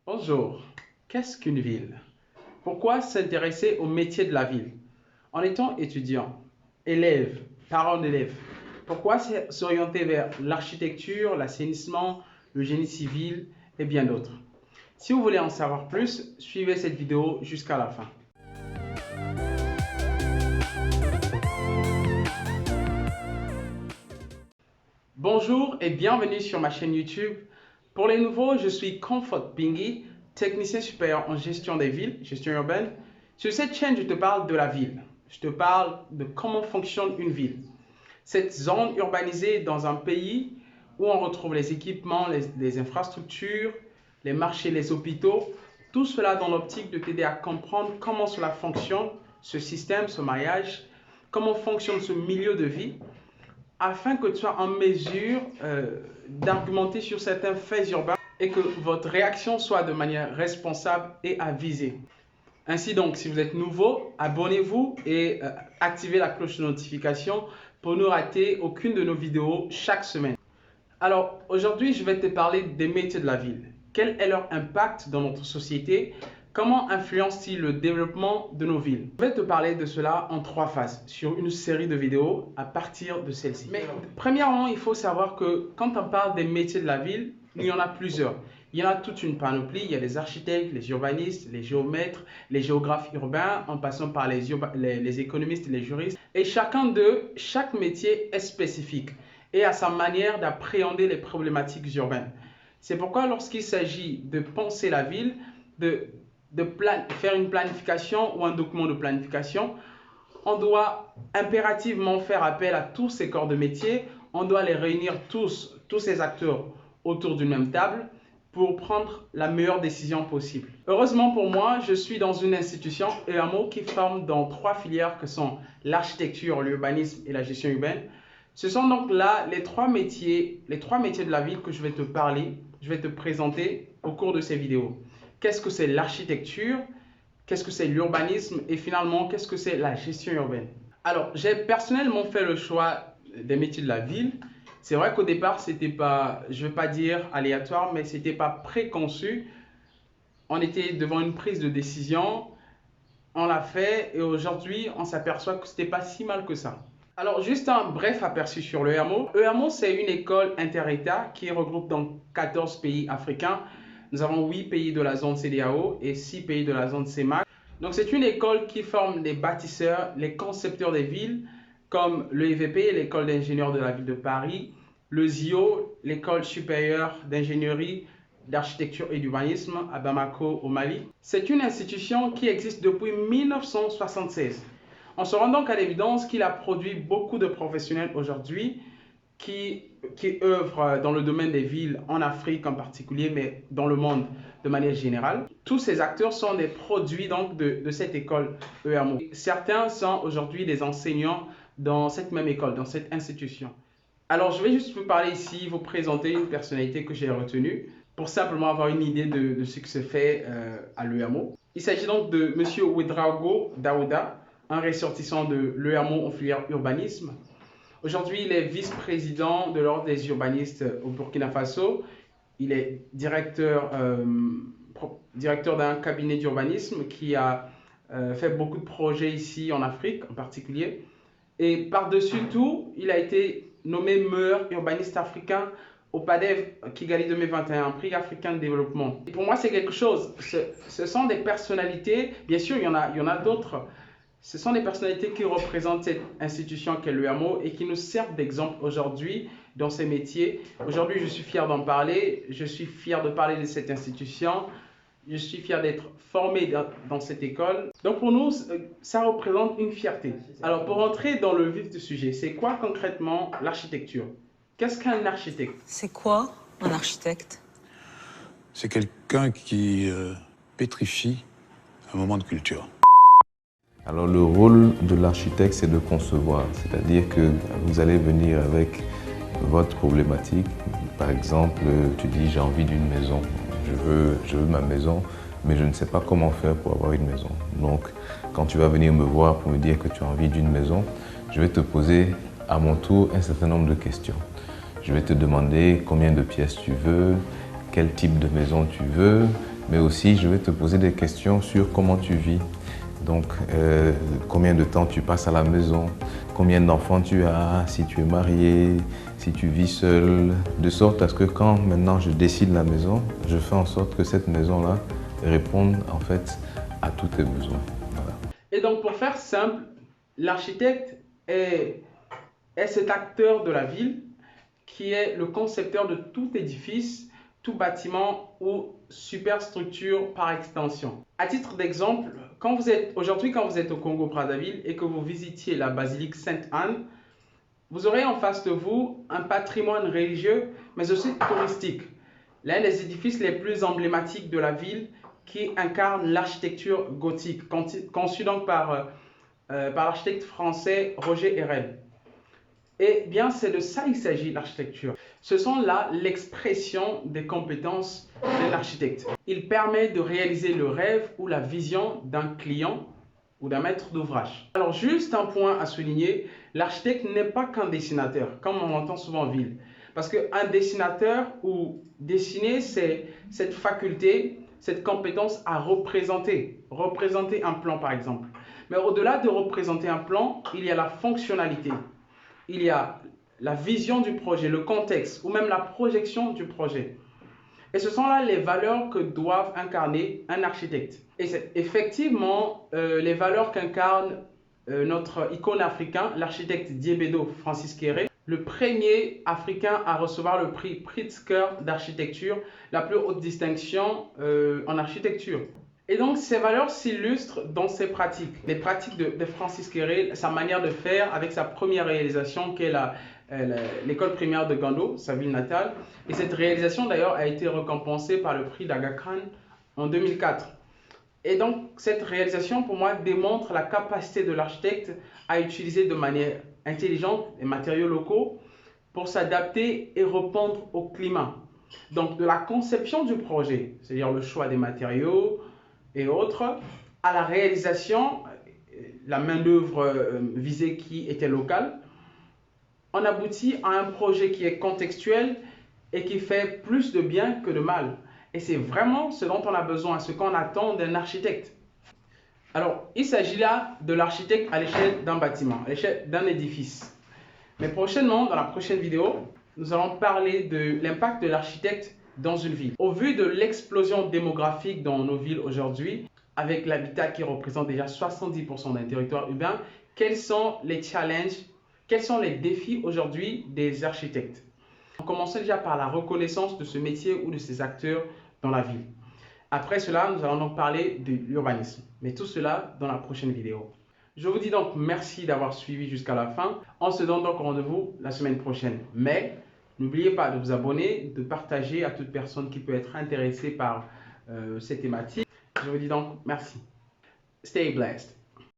Bonjour, qu'est-ce qu'une ville? Pourquoi s'intéresser au métier de la ville? En étant étudiant, élève, parent d'élève, pourquoi s'orienter vers l'architecture, l'assainissement, le génie civil et bien d'autres? Si vous voulez en savoir plus, suivez cette vidéo jusqu'à la fin. Bonjour et bienvenue sur ma chaîne YouTube. Pour les nouveaux, je suis Comfort Bingi, technicien supérieur en gestion des villes, gestion urbaine. Sur cette chaîne, je te parle de la ville. Je te parle de comment fonctionne une ville. Cette zone urbanisée dans un pays où on retrouve les équipements, les infrastructures, les marchés, les hôpitaux. Tout cela dans l'optique de t'aider à comprendre comment cela fonctionne, ce système, ce maillage, comment fonctionne ce milieu de vie, afin que tu sois en mesure d'argumenter sur certains faits urbains et que votre réaction soit de manière responsable et avisée. Ainsi donc, si vous êtes nouveau, abonnez-vous et activez la cloche de notification pour ne rater aucune de nos vidéos chaque semaine. Alors, aujourd'hui, je vais te parler des métiers de la ville. Quel est leur impact dans notre société? Comment influence-t-il le développement de nos villes? Je vais te parler de cela en 3 phases sur une série de vidéos à partir de celle-ci. Mais premièrement, il faut savoir que quand on parle des métiers de la ville, il y en a plusieurs. Il y en a toute une panoplie. Il y a les architectes, les urbanistes, les géomètres, les géographes urbains, en passant par les économistes et les juristes. Et chacun d'eux, chaque métier est spécifique et à sa manière d'appréhender les problématiques urbaines. C'est pourquoi lorsqu'il s'agit de penser la ville, de faire une planification ou un document de planification, on doit impérativement faire appel à tous ces corps de métier, on doit les réunir tous ces acteurs autour d'une même table pour prendre la meilleure décision possible. Heureusement pour moi, je suis dans une institution EAMO qui forme dans 3 filières que sont l'architecture, l'urbanisme et la gestion urbaine. Ce sont donc là les trois métiers de la ville que je vais te parler, je vais te présenter au cours de ces vidéos. Qu'est-ce que c'est l'architecture? Qu'est-ce que c'est l'urbanisme? Et finalement, qu'est-ce que c'est la gestion urbaine? Alors, j'ai personnellement fait le choix des métiers de la ville. C'est vrai qu'au départ, c'était pas, je ne vais pas dire aléatoire, mais c'était pas préconçu. On était devant une prise de décision, on l'a fait et aujourd'hui, on s'aperçoit que c'était pas si mal que ça. Alors, juste un bref aperçu sur l'EAMO. l'EAMO, c'est une école inter-État qui regroupe dans 14 pays africains. Nous avons 8 pays de la zone CEDEAO et 6 pays de la zone CEMAC. Donc, c'est une école qui forme les bâtisseurs, les concepteurs des villes, comme l'EVP, l'école d'ingénieurs de la ville de Paris, le ZIO, l'école supérieure d'ingénierie, d'architecture et d'urbanisme à Bamako, au Mali. C'est une institution qui existe depuis 1976. On se rend donc à l'évidence qu'il a produit beaucoup de professionnels aujourd'hui qui œuvrent dans le domaine des villes en Afrique en particulier, mais dans le monde de manière générale. Tous ces acteurs sont des produits donc de cette école EAMO. Certains sont aujourd'hui des enseignants dans cette même école, dans cette institution. Alors, je vais juste vous parler ici, vous présenter une personnalité que j'ai retenue pour simplement avoir une idée de ce que se fait à l'EAMO. Il s'agit donc de M. Ouedraogo Daouda, un ressortissant de l'EAMO en filière urbanisme. Aujourd'hui, il est vice-président de l'Ordre des urbanistes au Burkina Faso. Il est directeur d'un cabinet d'urbanisme qui a fait beaucoup de projets ici en Afrique en particulier. Et par-dessus tout, il a été nommé meilleur urbaniste africain au PADEV Kigali 2021, prix africain de développement. Et pour moi, c'est quelque chose. Ce sont des personnalités, bien sûr, il y en a d'autres. Ce sont des personnalités qui représentent cette institution qu'est l'EAMO et qui nous servent d'exemple aujourd'hui dans ces métiers. Aujourd'hui, je suis fier d'en parler. Je suis fier de parler de cette institution. Je suis fier d'être formé dans cette école. Donc pour nous, ça représente une fierté. Alors pour entrer dans le vif du sujet, c'est quoi concrètement l'architecture? Qu'est-ce qu'un architecte? C'est quoi un architecte? C'est quelqu'un qui pétrifie un moment de culture. Alors le rôle de l'architecte, c'est de concevoir, c'est-à-dire que vous allez venir avec votre problématique. Par exemple, tu dis j'ai envie d'une maison, je veux ma maison, mais je ne sais pas comment faire pour avoir une maison. Donc quand tu vas venir me voir pour me dire que tu as envie d'une maison, je vais te poser à mon tour un certain nombre de questions. Je vais te demander combien de pièces tu veux, quel type de maison tu veux, mais aussi je vais te poser des questions sur comment tu vis. Donc, combien de temps tu passes à la maison, combien d'enfants tu as, si tu es marié, si tu vis seul, de sorte à ce que quand maintenant je décide la maison, je fais en sorte que cette maison-là réponde en fait à tous tes besoins. Voilà. Et donc, pour faire simple, l'architecte est cet acteur de la ville qui est le concepteur de tout édifice, tout bâtiment ou superstructure par extension. À titre d'exemple, aujourd'hui, quand vous êtes au Congo-Brazzaville et que vous visitiez la basilique Sainte-Anne, vous aurez en face de vous un patrimoine religieux, mais aussi touristique. L'un des édifices les plus emblématiques de la ville qui incarne l'architecture gothique, conçue donc par l'architecte français Roger Hérel. Et bien, c'est de ça il s'agit, l'architecture. Ce sont là l'expression des compétences de l'architecte. Il permet de réaliser le rêve ou la vision d'un client ou d'un maître d'ouvrage. Alors, juste un point à souligner, l'architecte n'est pas qu'un dessinateur, comme on l'entend souvent en ville. Parce qu'un dessinateur ou dessiner, c'est cette faculté, cette compétence à représenter un plan par exemple. Mais au-delà de représenter un plan, il y a la fonctionnalité. Il y a la vision du projet, le contexte ou même la projection du projet. Et ce sont là les valeurs que doivent incarner un architecte. Et c'est effectivement les valeurs qu'incarne notre icône africain, l'architecte Diébedo Francis Kéré, le premier Africain à recevoir le prix Pritzker d'architecture, la plus haute distinction en architecture. Et donc, ces valeurs s'illustrent dans ses pratiques. Les pratiques de Francis Kéré, sa manière de faire avec sa première réalisation qui est l'école primaire de Gando, sa ville natale. Et cette réalisation d'ailleurs a été récompensée par le prix d'Aga Khan en 2004. Et donc, cette réalisation pour moi démontre la capacité de l'architecte à utiliser de manière intelligente les matériaux locaux pour s'adapter et répondre au climat. Donc, de la conception du projet, c'est-à-dire le choix des matériaux, et autres, à la réalisation, la main-d'œuvre visée qui était locale, on aboutit à un projet qui est contextuel et qui fait plus de bien que de mal. Et c'est vraiment ce dont on a besoin, ce qu'on attend d'un architecte. Alors, il s'agit là de l'architecte à l'échelle d'un bâtiment, à l'échelle d'un édifice. Mais prochainement, dans la prochaine vidéo, nous allons parler de l'impact de l'architecte dans une ville. Au vu de l'explosion démographique dans nos villes aujourd'hui, avec l'habitat qui représente déjà 70% d'un territoire urbain, quels sont les challenges, quels sont les défis aujourd'hui des architectes? On commence déjà par la reconnaissance de ce métier ou de ces acteurs dans la ville. Après cela, nous allons donc parler de l'urbanisme. Mais tout cela dans la prochaine vidéo. Je vous dis donc merci d'avoir suivi jusqu'à la fin. On se donne donc rendez-vous la semaine prochaine. Mais n'oubliez pas de vous abonner, de partager à toute personne qui peut être intéressée par ces thématiques. Je vous dis donc merci. Stay blessed.